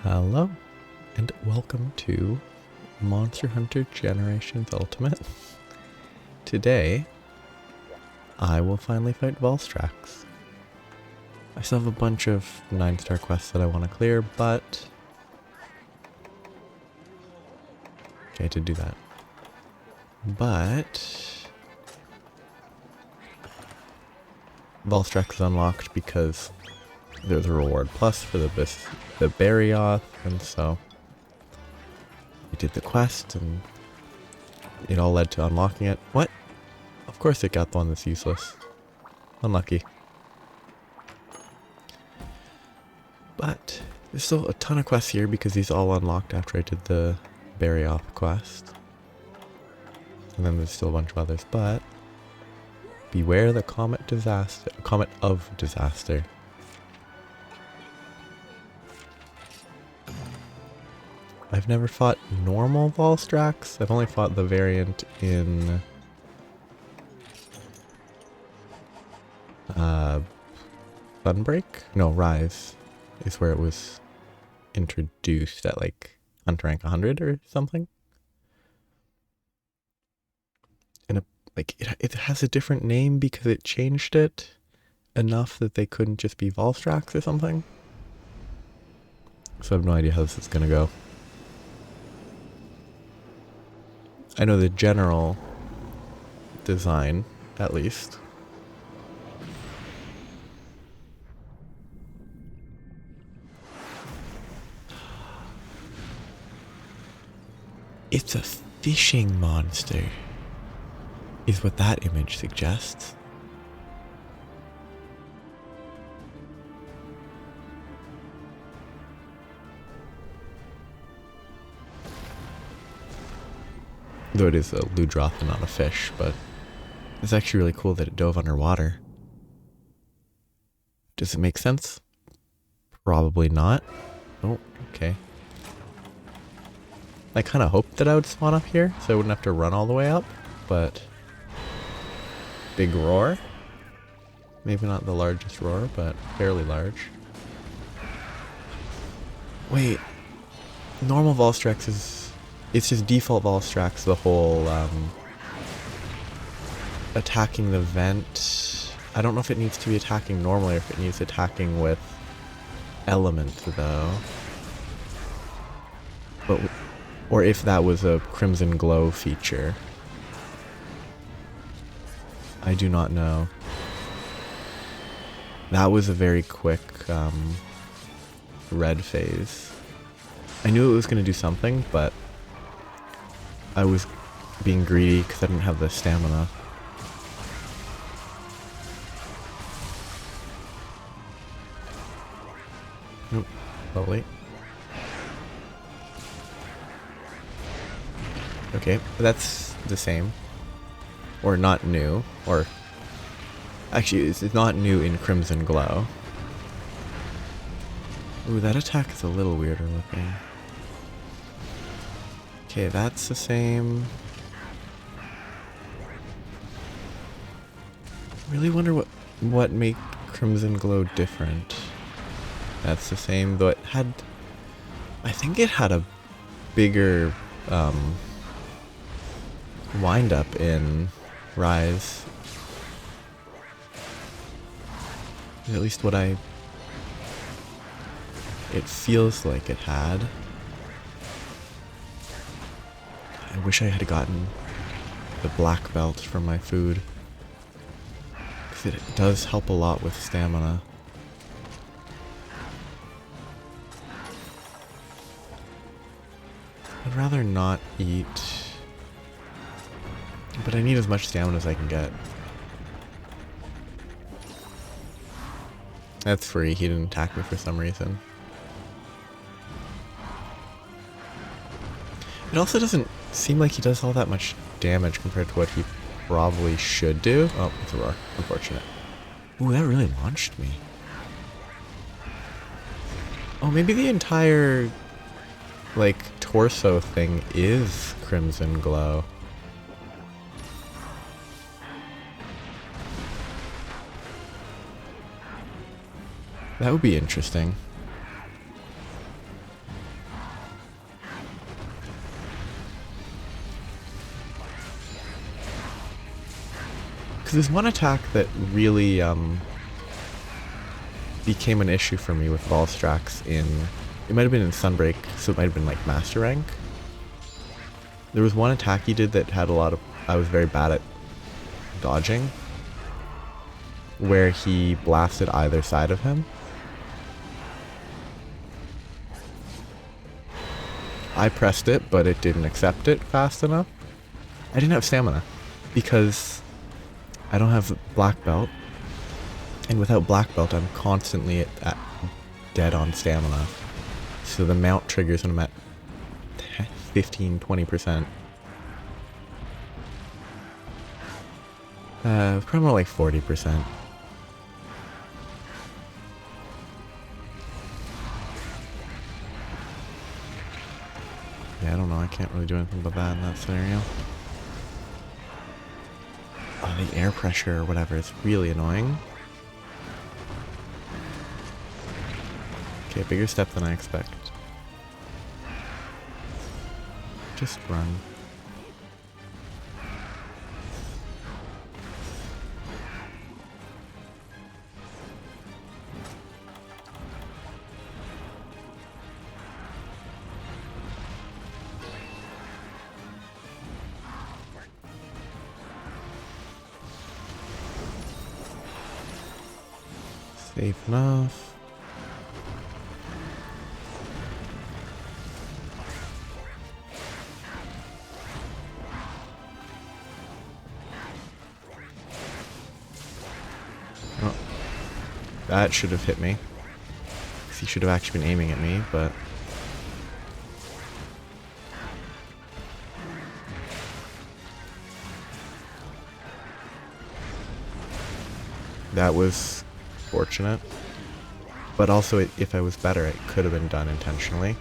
Hello, and welcome to Monster Hunter Generations Ultimate. Today, I will finally fight Valstrax. I still have a bunch of 9-star quests that I want to clear, but... okay, to do that. But... Valstrax is unlocked because there's a reward plus for the Barioth, and so we did the quest, and it all led to unlocking it. What? Of course it got the one that's useless. Unlucky. But there's still a ton of quests here because these all unlocked after I did the Barioth quest. And then there's still a bunch of others, but beware the comet of disaster. I've never fought normal Valstrax. I've only fought the variant in Sunbreak? No, Rise is where it was introduced at like Hunter rank 100 or something. And it has a different name because it changed it enough that they couldn't just be Valstrax or something. So I have no idea how this is gonna go. I know the general design, at least. It's a fishing monster, is what that image suggests. Though it is a Ludroth and not a fish, but it's actually really cool that it dove underwater. Does it make sense? Probably not. Oh, okay. I kind of hoped that I would spawn up here, so I wouldn't have to run all the way up, but... big roar? Maybe not the largest roar, but fairly large. Wait. Normal Valstrax is... it's just default Valstrax, the whole, attacking the vent. I don't know if it needs to be attacking normally or if it needs attacking with element, though. But... or if that was a Crimson Glow feature. I do not know. That was a very quick, red phase. I knew it was going to do something, but I was being greedy because I didn't have the stamina. Nope. Lovely. Okay, that's the same. Or not new. Or... actually, it's not new in Crimson Glow. Ooh, that attack is a little weirder looking. Okay, that's the same. Really wonder what made Crimson Glow different. That's the same, though it had... I think it had a bigger wind up in Rise. At least what it feels like it had. I wish I had gotten the black belt from my food, because it does help a lot with stamina. I'd rather not eat, but I need as much stamina as I can get. That's free, he didn't attack me for some reason. It also doesn't seem like he does all that much damage compared to what he probably should do. Oh, it's a roar. Unfortunate. Ooh, that really launched me. Oh, maybe the entire, like, torso thing is Crimson Glow. That would be interesting. there's one attack that really became an issue for me with Valstrax in... It might have been in Sunbreak, so it might have been like Master Rank. There was one attack he did that had a lot of... I was very bad at dodging, where he blasted either side of him. I pressed it, but it didn't accept it fast enough. I didn't have stamina, because I don't have black belt, and without black belt I'm constantly at dead on stamina. So the mount triggers when I'm at 15-20%. Probably more like 40%. Yeah, I don't know, I can't really do anything about that in that scenario. Oh, the air pressure or whatever is really annoying. Okay, bigger step than I expect. Just run. Safe enough. Oh, that should have hit me. Because he should have actually been aiming at me, but... That was fortunate. But also, if I was better, it could have been done intentionally.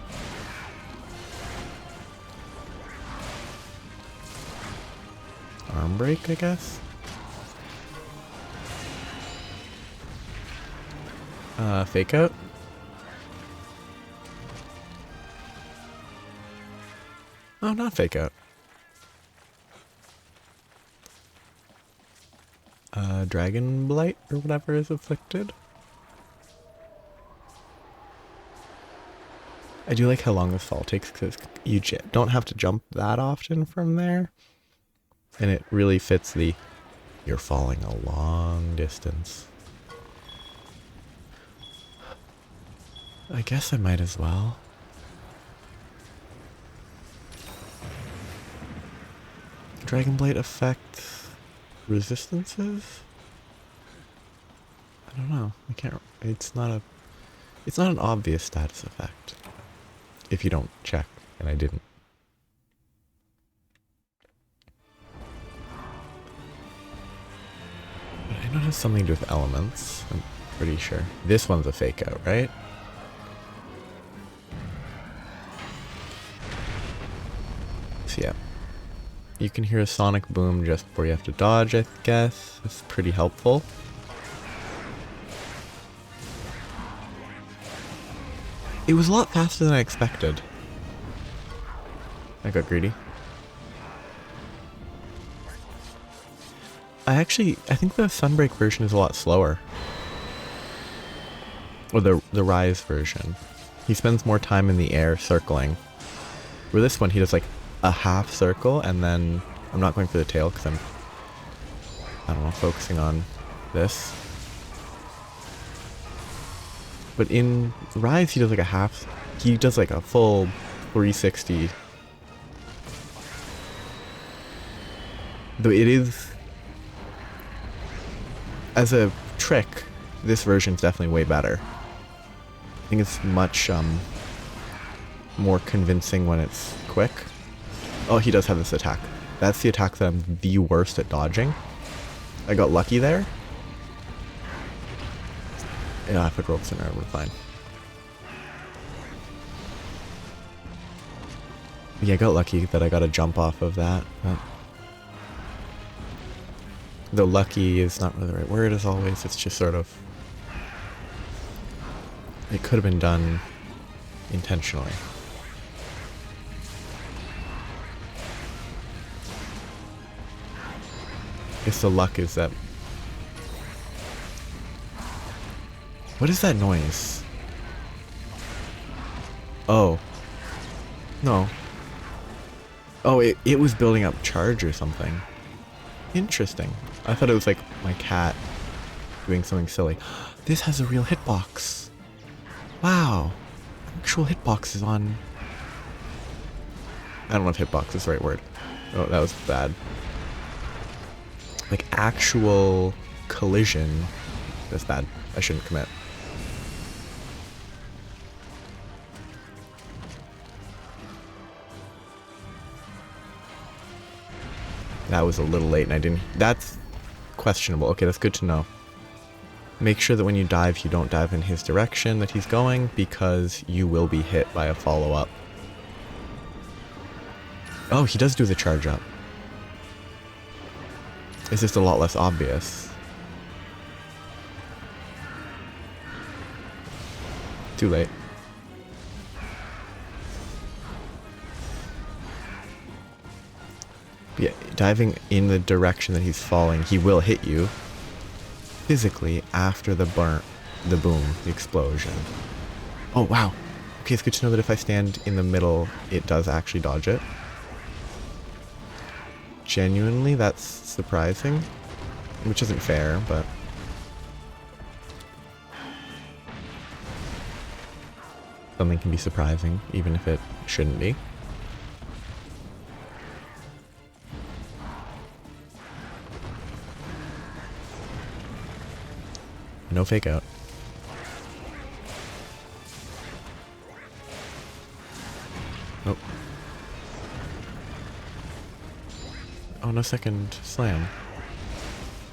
Arm break, I guess? Fake out? Oh, not fake out. Dragon Blight or whatever is afflicted. I do like how long this fall takes because you don't have to jump that often from there. And it really fits the you're falling a long distance. I guess I might as well. Dragon Blade affect resistances? I don't know. I can't. It's not an obvious status effect. If you don't check, and I didn't. But I know it has something to do with elements. I'm pretty sure. This one's a fake out, right? So yeah. You can hear a sonic boom just before you have to dodge, I guess. That's pretty helpful. It was a lot faster than I expected. I got greedy. I think the Sunbreak version is a lot slower. Or the Rise version. He spends more time in the air circling. Where this one, he does like a half circle, and then I'm not going for the tail because I don't know, focusing on this. But in Rise, he does like he does like a full 360. Though it is, as a trick, this version's definitely way better. I think it's much more convincing when it's quick. Oh, he does have this attack. That's the attack that I'm the worst at dodging. I got lucky there. Yeah, if it ropes in there, we're fine. Yeah, I got lucky that I got a jump off of that. But though lucky is not really the right word as always, it's just sort of... It could have been done intentionally. guess the luck is that... What is that noise? Oh. No. Oh, it was building up charge or something. Interesting. I thought it was like my cat doing something silly. This has a real hitbox. Wow. Actual hitbox is on... I don't know if hitbox is the right word. Oh, that was bad. Like actual collision. That's bad. I shouldn't commit. That was a little late and I didn't... That's questionable. Okay, that's good to know. Make sure that when you dive, you don't dive in his direction that he's going, because you will be hit by a follow-up. Oh, he does do the charge up. It's just a lot less obvious. Too late. Yeah, diving in the direction that he's falling, he will hit you physically after the boom, the explosion. Oh, wow. Okay, it's good to know that if I stand in the middle, it does actually dodge it. Genuinely, that's surprising. Which isn't fair, but... something can be surprising, even if it shouldn't be. No fake out. Nope. Oh, no second slam.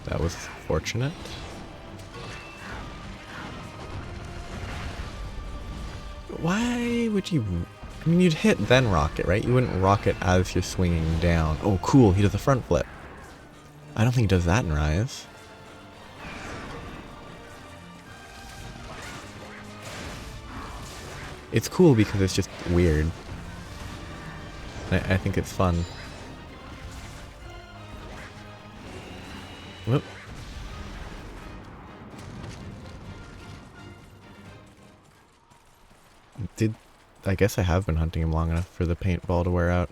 That was fortunate. Why would you... I mean, you'd hit then rocket, right? You wouldn't rocket as you're swinging down. Oh, cool. He does a front flip. I don't think he does that in Rise. It's cool because it's just weird. I think it's fun. Whoop. I guess I have been hunting him long enough for the paintball to wear out.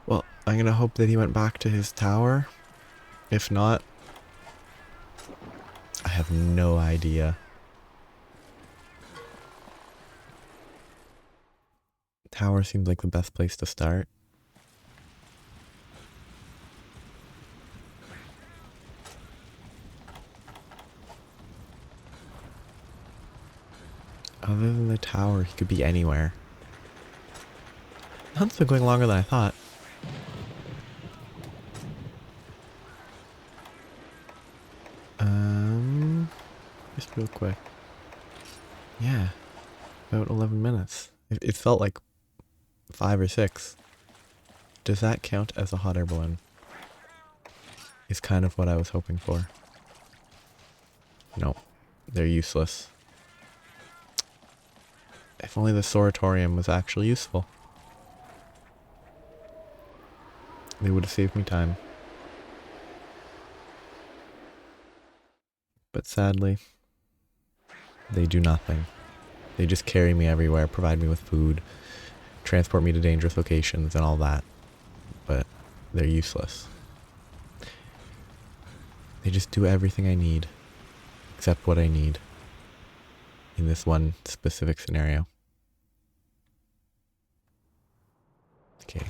Well, I'm gonna hope that he went back to his tower. If not, I have no idea. Tower seems like the best place to start. Other than the tower, he could be anywhere. Hunt's been going longer than I thought. Just real quick. Yeah, about 11 minutes. It felt like 5 or 6. Does that count as a hot air balloon? Is kind of what I was hoping for. No, they're useless. If only the Soratorium was actually useful. They would have saved me time. But sadly, they do nothing. They just carry me everywhere, provide me with food, transport me to dangerous locations and all that. But they're useless. They just do everything I need, except what I need in this one specific scenario. Okay.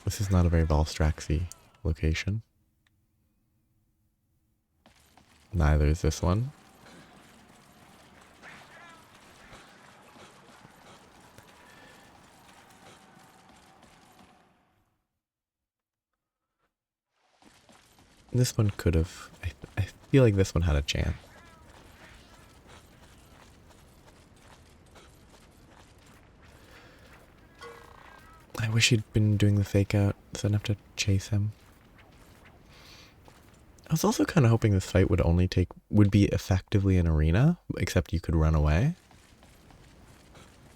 This is not a very Valstraxy location. Neither is this one. This one could have... I feel like this one had a chance. I wish he'd been doing the fake out so I didn't have to chase him. I was also kind of hoping this fight would be effectively an arena, except you could run away.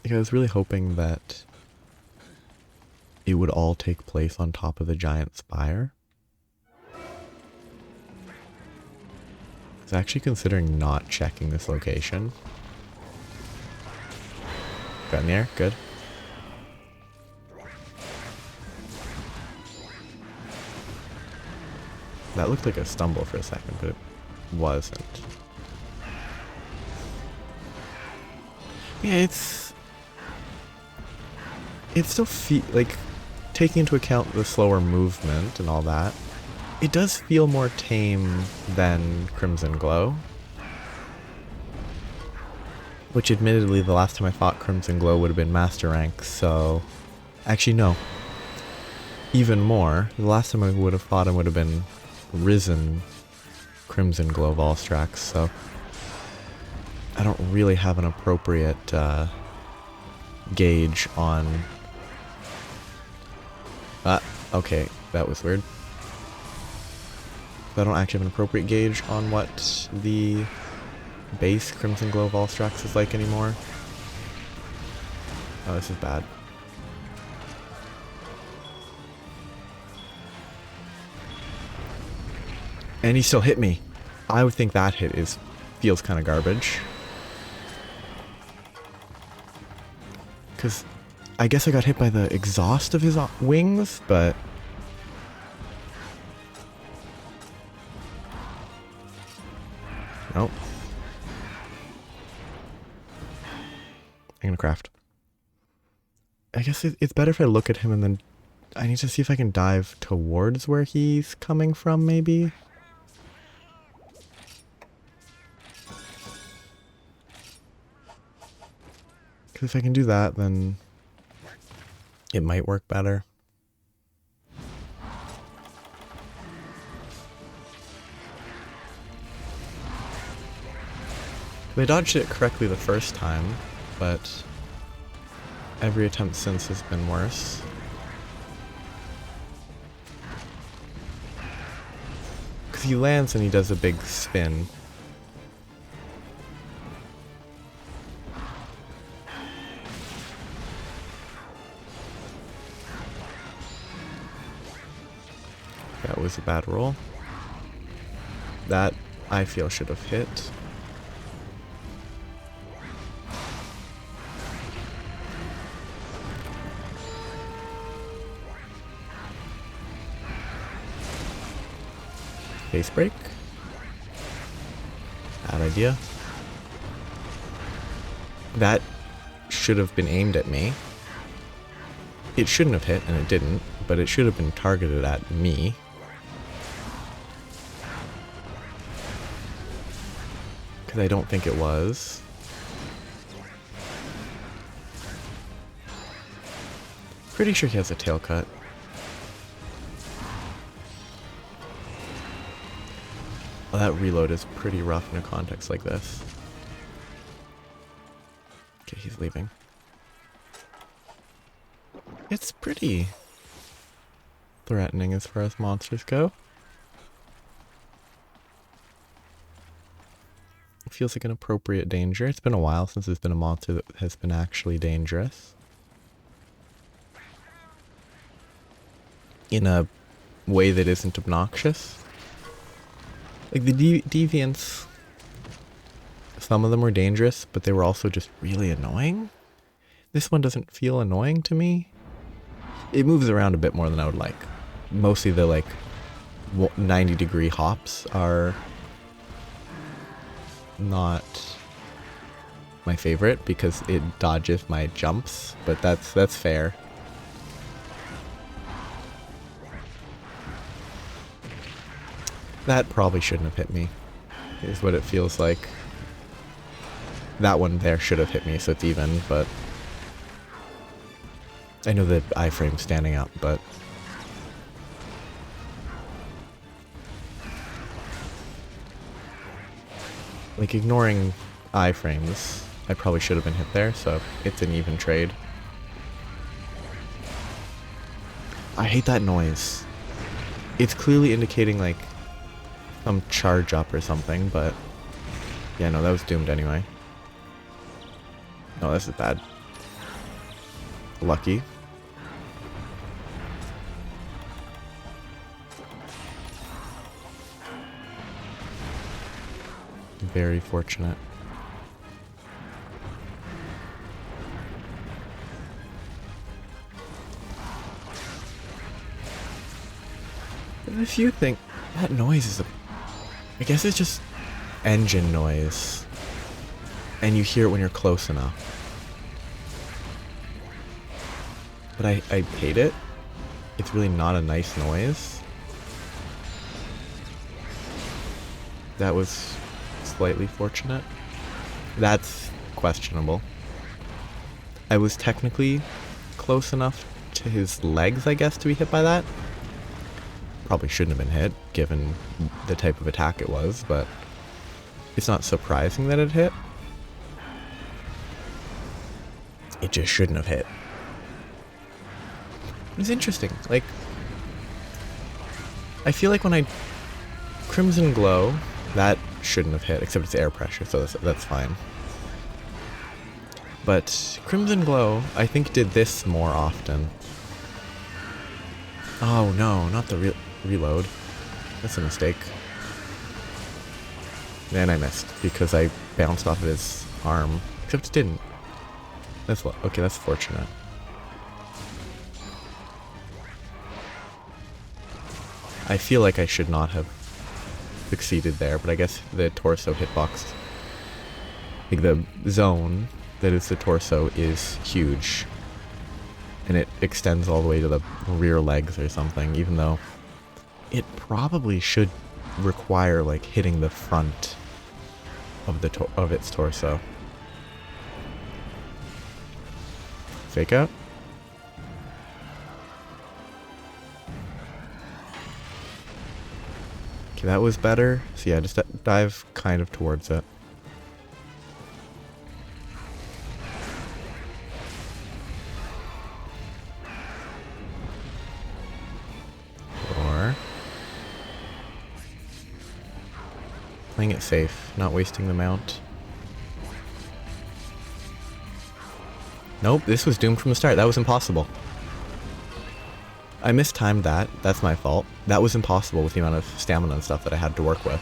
Like I was really hoping that it would all take place on top of the giant spire. I was actually considering not checking this location. Got in the air, good. That looked like a stumble for a second, but it wasn't. Yeah, it's still like, taking into account the slower movement and all that, it does feel more tame than Crimson Glow. Which admittedly, the last time I fought Crimson Glow would have been Master Rank, so... Actually, no. Even more. The last time I would have fought him would have been Risen Crimson Glow Valstrax, so... I don't really have an appropriate gauge on... okay, that was weird. I don't actually have an appropriate gauge on what the base Crimson Glow Valstrax is like anymore. Oh, this is bad. And he still hit me. I would think that hit feels kind of garbage. Because I guess I got hit by the exhaust of his wings, but... Nope. I'm gonna craft. I guess it's better if I look at him and then I need to see if I can dive towards where he's coming from, maybe? Because if I can do that, then it might work better. They dodged it correctly the first time, but every attempt since has been worse. Because he lands and he does a big spin. That was a bad roll. That, I feel, should have hit. Face break. Bad idea. That should have been aimed at me. It shouldn't have hit, and it didn't, but it should have been targeted at me. Because I don't think it was. Pretty sure he has a tail cut. Well, that reload is pretty rough in a context like this. Okay, he's leaving. It's pretty threatening as far as monsters go. It feels like an appropriate danger. It's been a while since there's been a monster that has been actually dangerous. In a way that isn't obnoxious. Like the deviants, some of them were dangerous, but they were also just really annoying. This one doesn't feel annoying to me. It moves around a bit more than I would like. Mostly the like 90-degree hops are not my favorite because it dodges my jumps, but that's fair. That probably shouldn't have hit me, is what it feels like. That one there should have hit me, so it's even, but... I know the iframe's standing up, but... Like, ignoring iframes, I probably should have been hit there, so it's an even trade. I hate that noise. It's clearly indicating, like, some charge up or something, but... Yeah, no, that was doomed anyway. No, this is bad. Lucky. Very fortunate. There's a few things. That noise is I guess it's just engine noise. And you hear it when you're close enough. But I hate it. It's really not a nice noise. That was slightly fortunate. That's questionable. I was technically close enough to his legs, I guess, to be hit by that. Probably shouldn't have been hit, given the type of attack it was, but it's not surprising that it hit. It just shouldn't have hit. It's interesting. Like, I feel like when I Crimson Glow, that shouldn't have hit, except it's air pressure, so that's fine. But Crimson Glow, I think, did this more often. Oh no, not the reload. That's a mistake. And I missed because I bounced off of his arm, except it didn't. That's okay. That's fortunate. I feel like I should not have succeeded there, but I guess the torso hitbox, like the zone that is the torso, is huge. And it extends all the way to the rear legs or something, even though it probably should require like hitting the front of of its torso. Fake out. Okay, that was better. So yeah, just dive kind of towards it. Or playing it safe, not wasting the mount. Nope, this was doomed from the start. That was impossible. I mistimed that. That's my fault. That was impossible with the amount of stamina and stuff that I had to work with.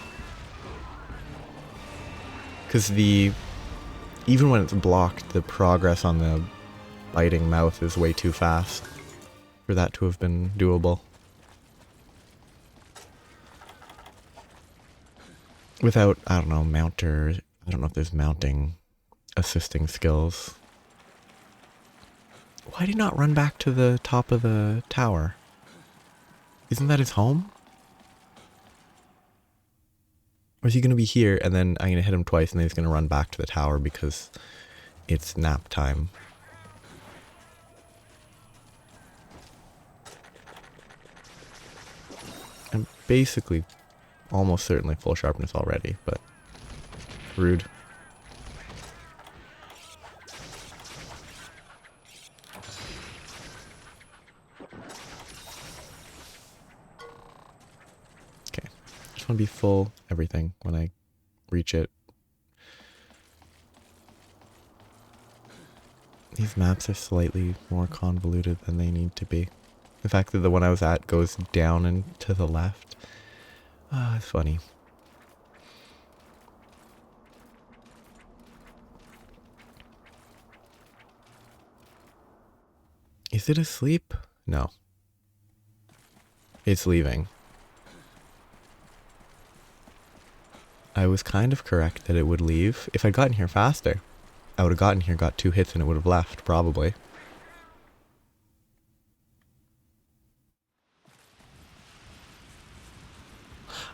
Because even when it's blocked, the progress on the biting mouth is way too fast for that to have been doable. Without, I don't know, mounter. I don't know if there's mounting assisting skills. Why did he not run back to the top of the tower? Isn't that his home? Or is he going to be here and then I'm going to hit him twice and then he's going to run back to the tower because it's nap time? I'm basically almost certainly full sharpness already, but rude. Want to be full everything when I reach it. These maps are slightly more convoluted than they need to be. The fact that the one I was at goes down and to the left. Ah, it's funny. Is it asleep? No. It's leaving. I was kind of correct that it would leave. If I'd gotten here faster, I would have gotten here, got 2 hits, and it would have left, probably.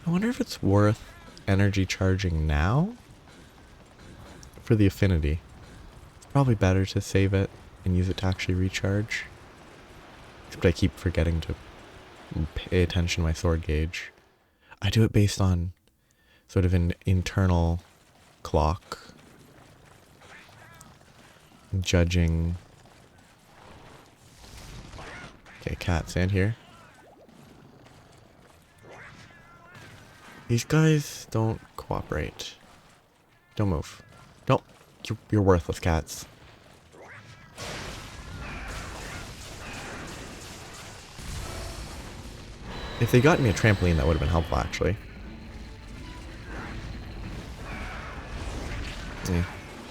I wonder if it's worth energy charging now for the affinity. It's probably better to save it and use it to actually recharge. Except I keep forgetting to pay attention to my sword gauge. I do it based on sort of an internal clock, judging. Okay, cat, stand here. These guys don't cooperate. Don't move. Don't. You're worthless, cats. If they got me a trampoline, that would have been helpful, actually.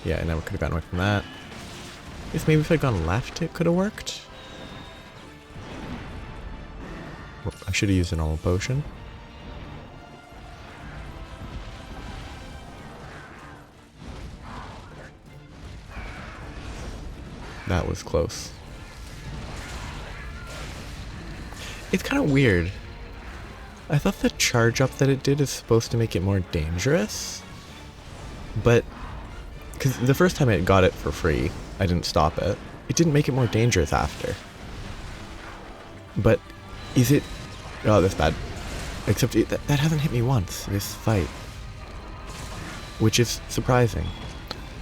Yeah, I never could have gotten away from that. I guess maybe if I'd gone left, it could have worked. I should have used a normal potion. That was close. It's kind of weird. I thought the charge up that it did is supposed to make it more dangerous. But, because the first time I got it for free, I didn't stop it. It didn't make it more dangerous after. But, is it... Oh, that's bad. Except that hasn't hit me once, this fight. Which is surprising.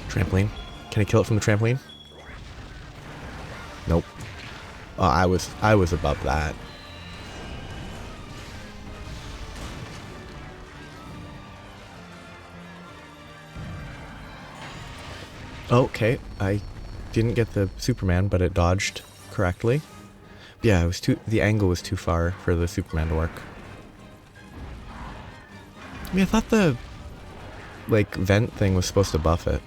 Trampoline. Can I kill it from the trampoline? Nope. Oh, I was above that. Okay, I didn't get the Superman, but it dodged correctly. Yeah, it was the angle was too far for the Superman to work. I mean, I thought the, like, vent thing was supposed to buff it,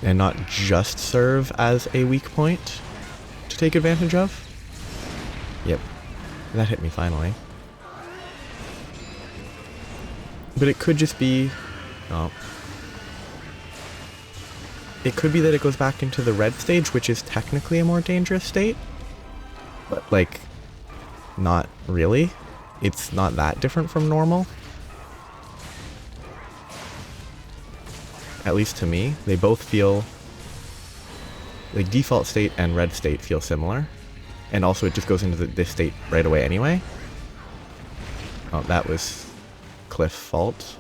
and not just serve as a weak point to take advantage of. Yep, that hit me finally. But it could just be... Oh. It could be that it goes back into the red stage, which is technically a more dangerous state. But, like, not really. It's not that different from normal. At least to me. They both feel... like, default state and red state feel similar. And also it just goes into this state right away anyway. Oh, that was Cliff's fault.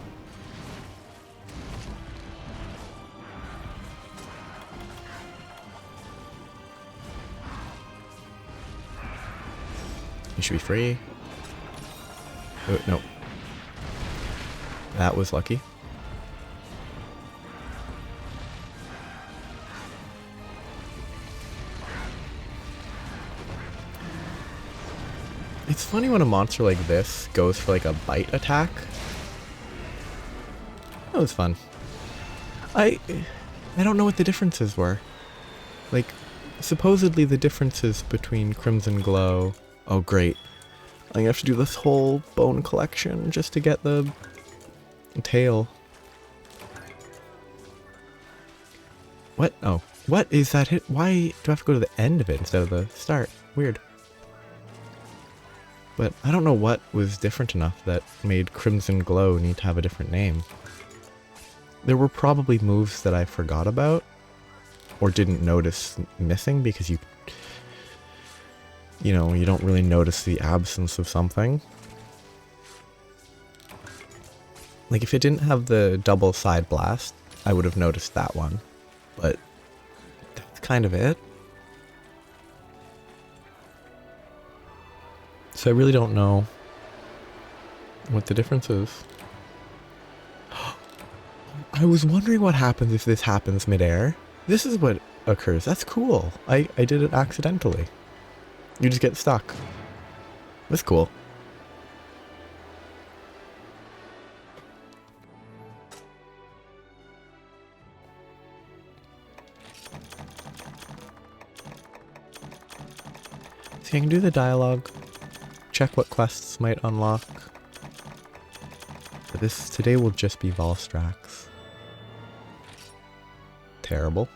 You should be free. Oh, no. That was lucky. It's funny when a monster like this goes for like a bite attack. That was fun. I don't know what the differences were. Like, supposedly the differences between Crimson Glow... Oh great. I'm gonna have to do this whole bone collection just to get the tail. What? Oh. What is that hit? Why do I have to go to the end of it instead of the start? Weird. But I don't know what was different enough that made Crimson Glow need to have a different name. There were probably moves that I forgot about or didn't notice missing because you know, you don't really notice the absence of something. Like if it didn't have the double side blast, I would have noticed that one. But that's kind of it. So I really don't know what the difference is. I was wondering what happens if this happens midair. This is what occurs. That's cool. I did it accidentally. You just get stuck. That's cool. So you can do the dialogue, check what quests might unlock. But this today will just be Valstrax. Terrible.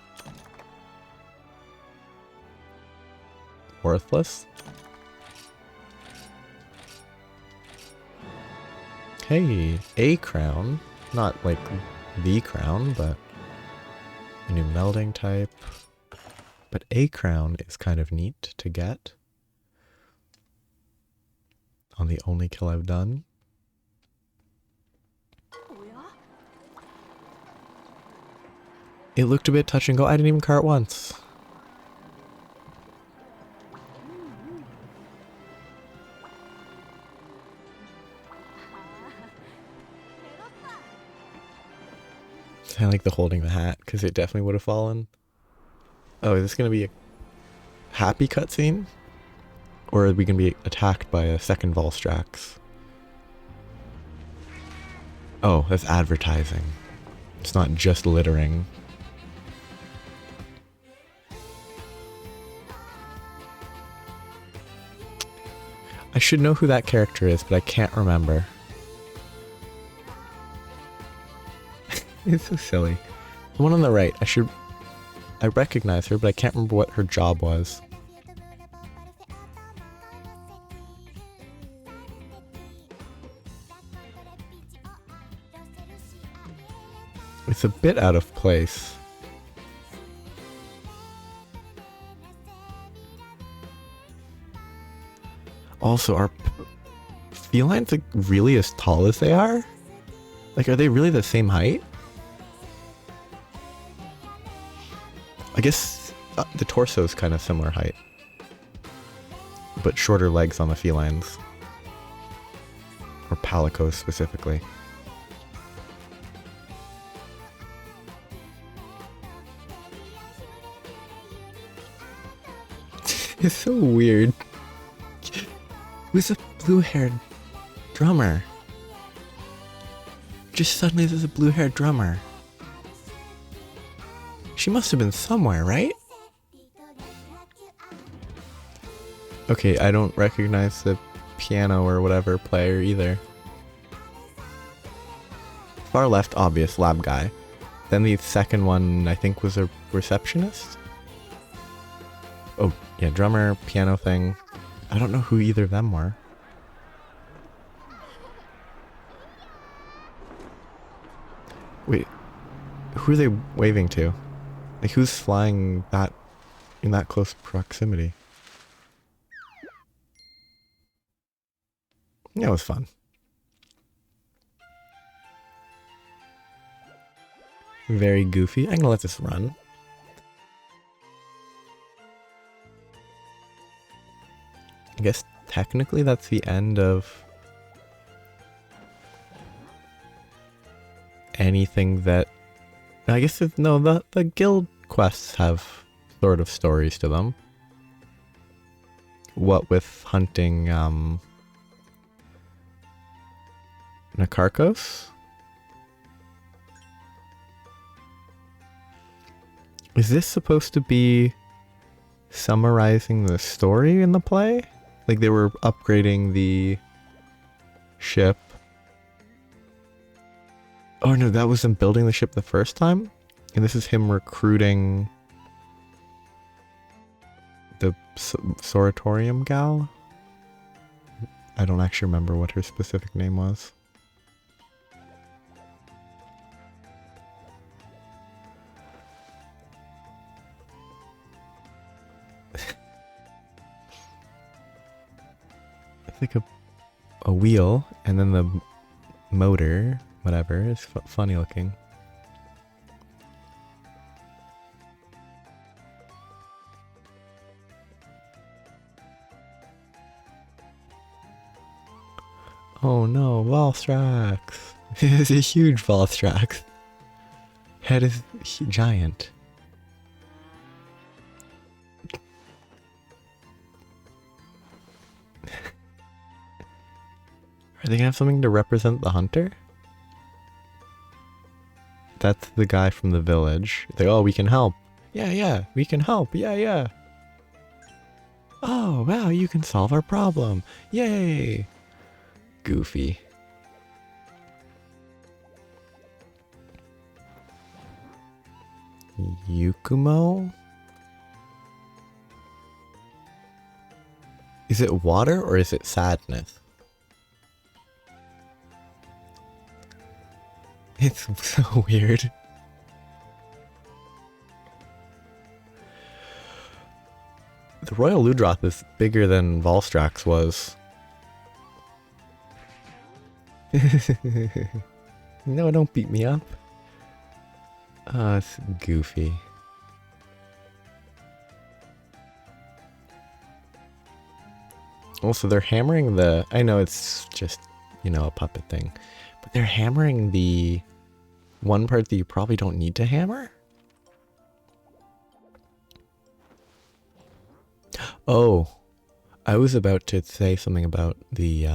Worthless. Hey, a crown. Not like the crown, but a new melding type. But a crown is kind of neat to get. On the only kill I've done. It looked a bit touch and go. I didn't even cart once. I like the holding the hat, because it definitely would have fallen. Oh, is this going to be a happy cutscene? Or are we going to be attacked by a second Valstrax? Oh, that's advertising. It's not just littering. I should know who that character is, but I can't remember. It's so silly. The one on the right, I recognize her, but I can't remember what her job was. It's a bit out of place. Also, are felines like really as tall as they are? Like, are they really the same height? I guess the torso is kind of similar height, but shorter legs on the felines, or palicos specifically. It's so weird. Who's a blue-haired drummer? Just suddenly there's a blue-haired drummer. She must have been somewhere, right? Okay, I don't recognize the piano or whatever player either. Far left, obvious, lab guy. Then the second one, I think, was a receptionist? Oh, yeah, drummer, piano thing. I don't know who either of them were. Wait, who are they waving to? Like, who's flying that in that close proximity? Yeah, it was fun. Very goofy. I'm gonna let this run. I guess technically that's the end of anything that... I guess no, the guild quests have sort of stories to them. What with hunting Nakarkos? Is this supposed to be summarizing the story in the play? Like they were upgrading the ship. Oh no, that was them building the ship the first time? And this is him recruiting the Soratorium gal? I don't actually remember what her specific name was. It's like a wheel, and then the motor, whatever, is funny looking. Oh no, Valstrax! It's a huge Valstrax. Head is giant. Are they gonna have something to represent the hunter? That's the guy from the village. They, oh, we can help. Yeah, we can help. Yeah. Oh, wow, you can solve our problem. Yay! Goofy. Yukumo? Is it water or is it sadness? It's so weird. The Royal Ludroth is bigger than Valstrax was. No, don't beat me up. Oh, it's goofy. Also, they're hammering the... I know it's just, you know, a puppet thing. But they're hammering the one part that you probably don't need to hammer? Oh, I was about to say something about the,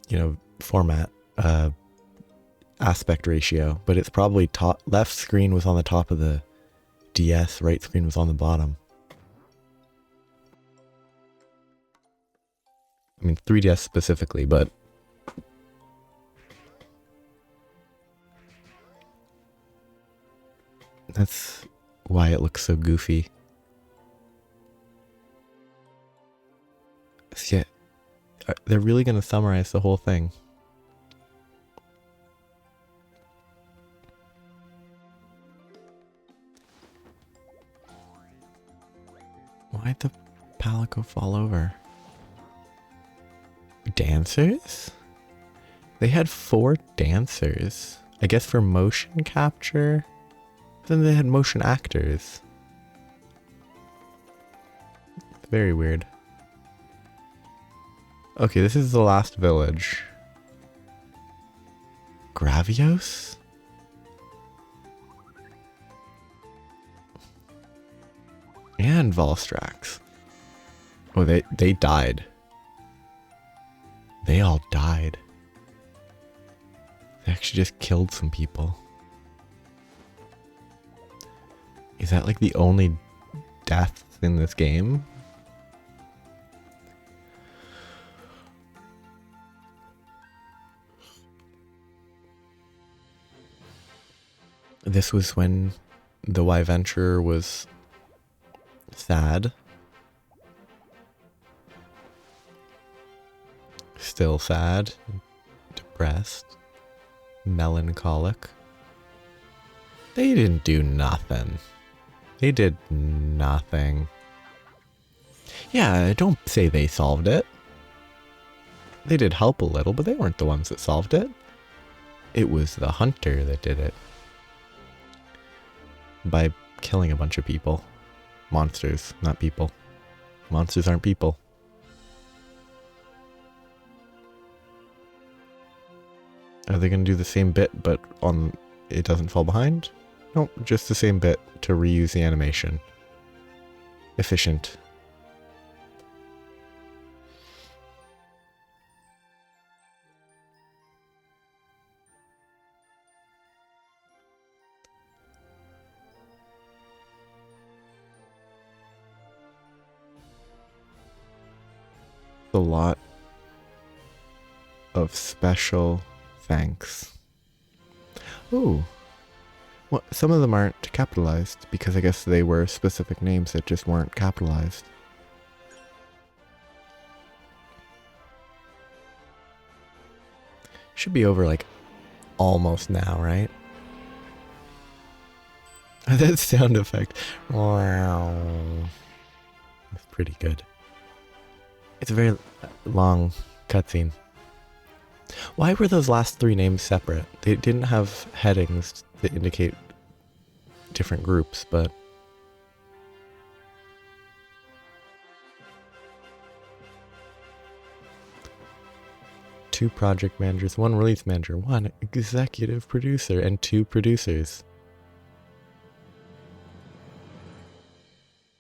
you know, format, aspect ratio, but it's probably top left screen was on the top of the DS, right screen was on the bottom. I mean 3DS specifically, but that's why it looks so goofy. So yeah, they're really going to summarize the whole thing. Why'd the Palico fall over? Dancers? They had 4 dancers. I guess for motion capture. Then they had motion actors. Very weird. Okay, this is the last village. Gravios? And Valstrax. Oh, they died. They all died. They actually just killed some people. Is that like the only death in this game? This was when the Y Venturer was sad. Still sad. Depressed. Melancholic. They didn't do nothing. They did nothing. Yeah, don't say they solved it. They did help a little, but they weren't the ones that solved it. It was the hunter that did it. By killing a bunch of people. Monsters, not people. Monsters aren't people. Are they going to do the same bit, but on it doesn't fall behind? Nope, just the same bit to reuse the animation. Efficient. A lot of special thanks. Ooh. Well, some of them aren't capitalized because I guess they were specific names that just weren't capitalized. Should be over like almost now, right? That sound effect. Wow. That's pretty good. It's a very long cutscene. Why were those last 3 names separate? They didn't have headings that indicate different groups, but... Two project managers, 1 release manager, 1 executive producer, and 2 producers.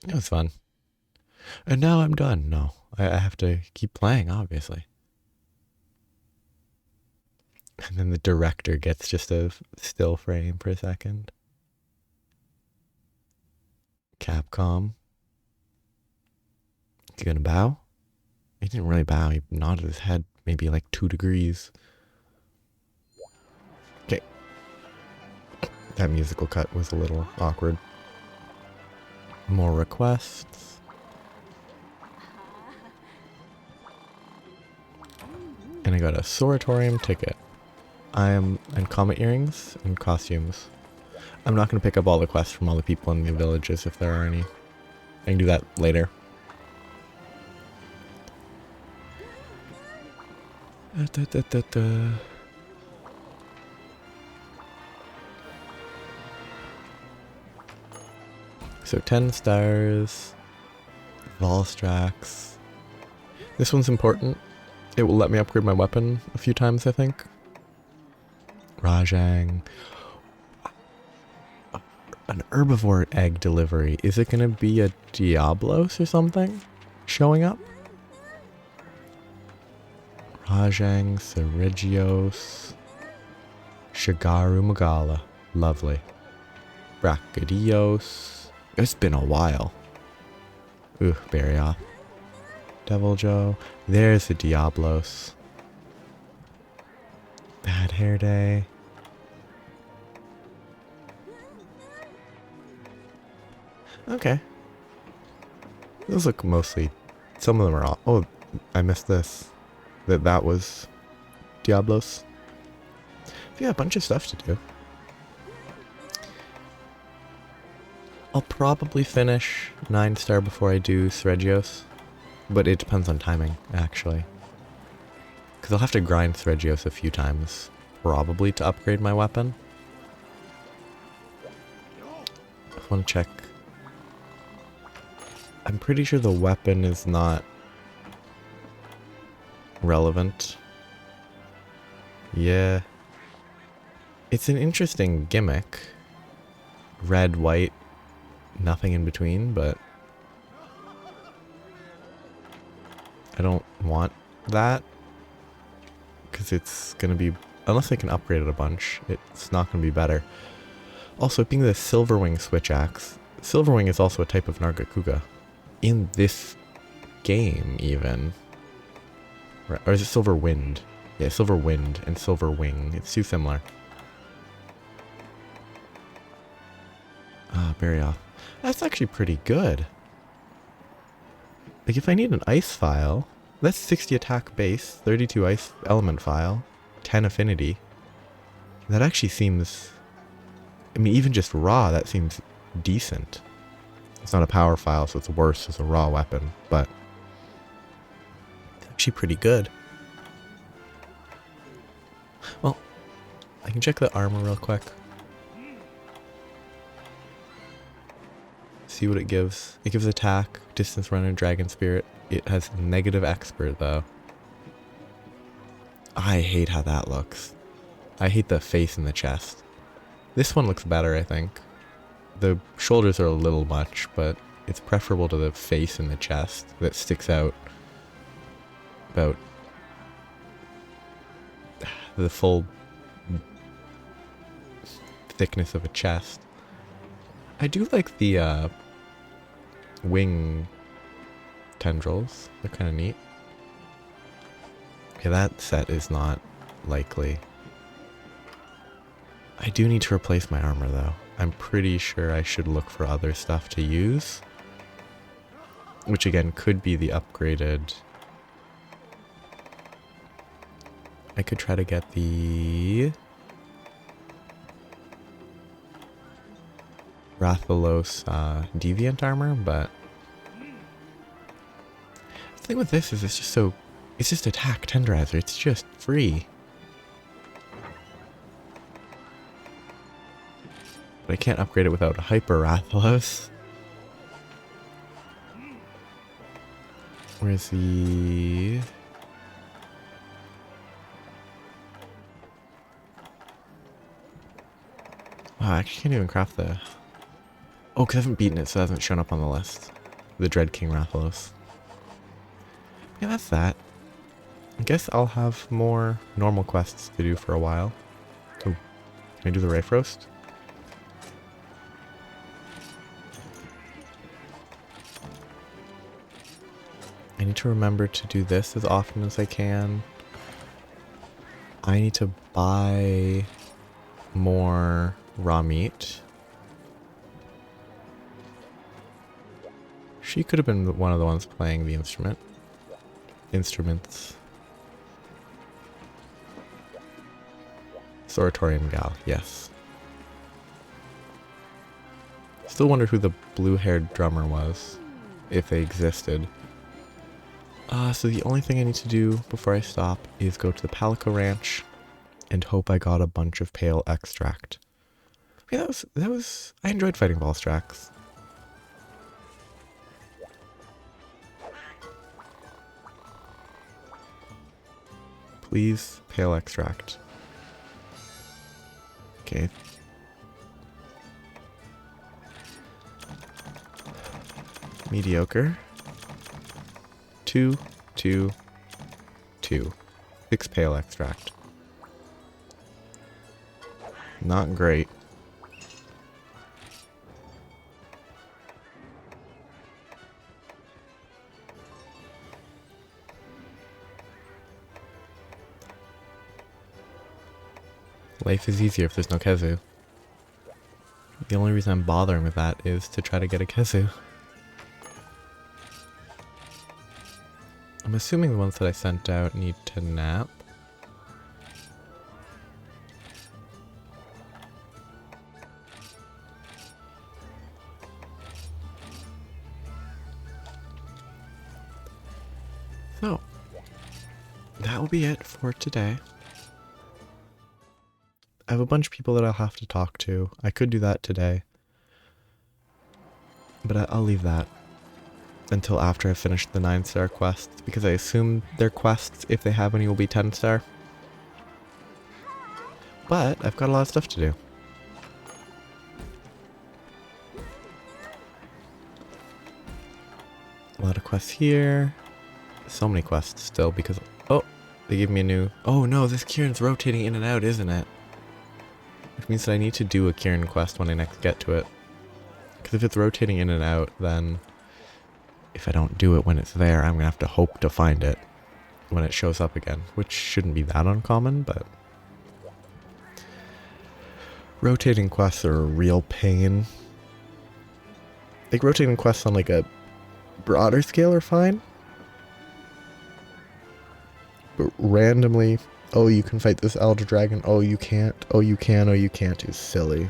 It was fun. And now I'm done. No, I have to keep playing, obviously. And then the director gets just a still frame for a second. Capcom. He's gonna bow? He didn't really bow, he nodded his head maybe like 2 degrees. Okay. That musical cut was a little awkward. More requests. And I got a Soratorium ticket. And comet earrings and costumes. I'm not going to pick up all the quests from all the people in the villages if there are any. I can do that later. So 10 stars. Valstrax. This one's important. It will let me upgrade my weapon a few times, I think. Rajang. An herbivore egg delivery. Is it gonna be a Diablos or something showing up? Rajang, Ceregios, Shigaru Magala. Lovely. Brachydios. It's been a while. Ooh, Barryoth. Devil Joe. There's the Diablos. Bad Hair Day. Okay. Those look mostly... Some of them are all... Oh, I missed this. That was Diablos. Yeah, a bunch of stuff to do. I'll probably finish 9-star before I do Thregios. But it depends on timing, actually. Because I'll have to grind Thregios a few times. Probably to upgrade my weapon. I want to check. I'm pretty sure the weapon is not relevant. Yeah. It's an interesting gimmick. Red, white, nothing in between, but I don't want that. Because it's going to be... Unless I can upgrade it a bunch, it's not going to be better. Also, being the Silverwing Switch Axe, Silverwing is also a type of Nargacuga. In this game, even. Or is it Silver Wind? Yeah, Silver Wind and Silver Wing. It's too similar. Ah, Berry Off. That's actually pretty good. Like, if I need an ice file, that's 60 attack base, 32 ice element file, 10 affinity. That actually seems... I mean, even just raw, that seems decent. It's not a power file, so it's worse as a raw weapon, but it's actually pretty good. Well, I can check the armor real quick. See what it gives. It gives attack, distance runner, dragon spirit. It has negative expert, though. I hate how that looks. I hate the face and the chest. This one looks better, I think. The shoulders are a little much, but it's preferable to the face and the chest that sticks out about the full thickness of a chest. I do like the wing tendrils. They're kind of neat. Okay, that set is not likely. I do need to replace my armor, though. I'm pretty sure I should look for other stuff to use. Which, again, could be the upgraded... I could try to get the... Rathalos Deviant armor, but... The thing with this is it's just so... It's just attack tenderizer. It's just free. But I can't upgrade it without Hyper Rathalos. Where's the... Wow, I actually can't even craft the... Oh, because I haven't beaten it, so it hasn't shown up on the list. The Dread King Rathalos. Yeah, that's that. I guess I'll have more normal quests to do for a while. Oh, can I do the Rafe Roast? I need to remember to do this as often as I can. I need to buy more raw meat. She could have been one of the ones playing the instrument. Instruments. Soratorium Gal, yes. Still wonder who the blue-haired drummer was, if they existed. So the only thing I need to do before I stop is go to the Palico Ranch and hope I got a bunch of pale extract. Okay, that was I enjoyed fighting Valstrax. Please, pale extract. Okay. Mediocre. 2, 2, 2. 6 pale extract. Not great. Life is easier if there's no Kezu. The only reason I'm bothering with that is to try to get a Kezu. I'm assuming the ones that I sent out need to nap. So, that will be it for today. I have a bunch of people that I'll have to talk to. I could do that today. But I'll leave that until after I finish the 9-star quests, because I assume their quests, if they have any, will be 10-star. But I've got a lot of stuff to do. A lot of quests here. So many quests still because... Oh, they gave me a new... Oh no, this Kieran's rotating in and out, isn't it? Which means that I need to do a Kieran quest when I next get to it. Because if it's rotating in and out, then... if I don't do it when it's there, I'm going to have to hope to find it when it shows up again. Which shouldn't be that uncommon, but... rotating quests are a real pain. Like, rotating quests on, like, a broader scale are fine. But randomly, oh, you can fight this Elder Dragon, oh, you can't, oh, you can, oh, you can't, is silly.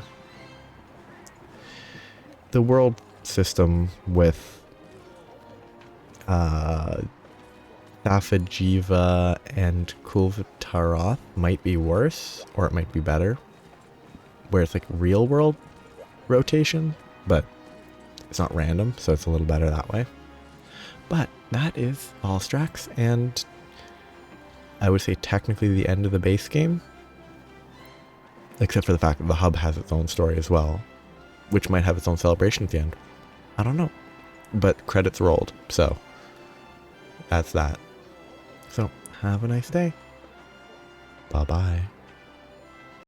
The world system with Safajiva and Kulvataroth might be worse, or it might be better, where it's like real world rotation, but it's not random, so it's a little better that way. But that is Valstrax, and I would say technically the end of the base game, except for the fact that the hub has its own story as well, which might have its own celebration at the end. I don't know, but credits rolled, so that's that. So have a nice day. Bye bye.